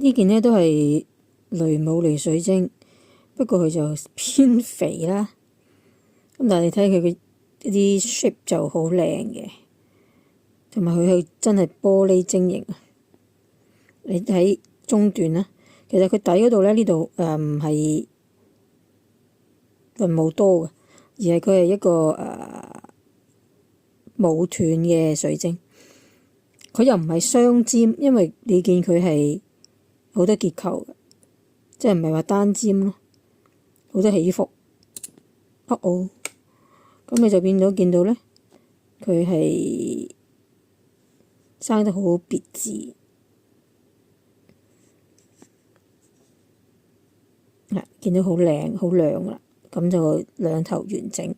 呢件呢都係雷姆尼水晶，不過佢就偏肥啦。咁但係你睇佢嘅啲 shape 就好靚嘅，同埋佢真係玻璃晶瑩啊！你睇中段啦，其實佢底嗰度咧，呢度唔係分冇多嘅，而係佢係一個冇斷嘅水晶。佢又唔係雙尖，因為你見佢係好多結構嘅，即係唔係話單尖咯，好多起伏。咁你就見到咧，佢係生得好別緻，見到好靚好亮啦，咁就兩頭完整。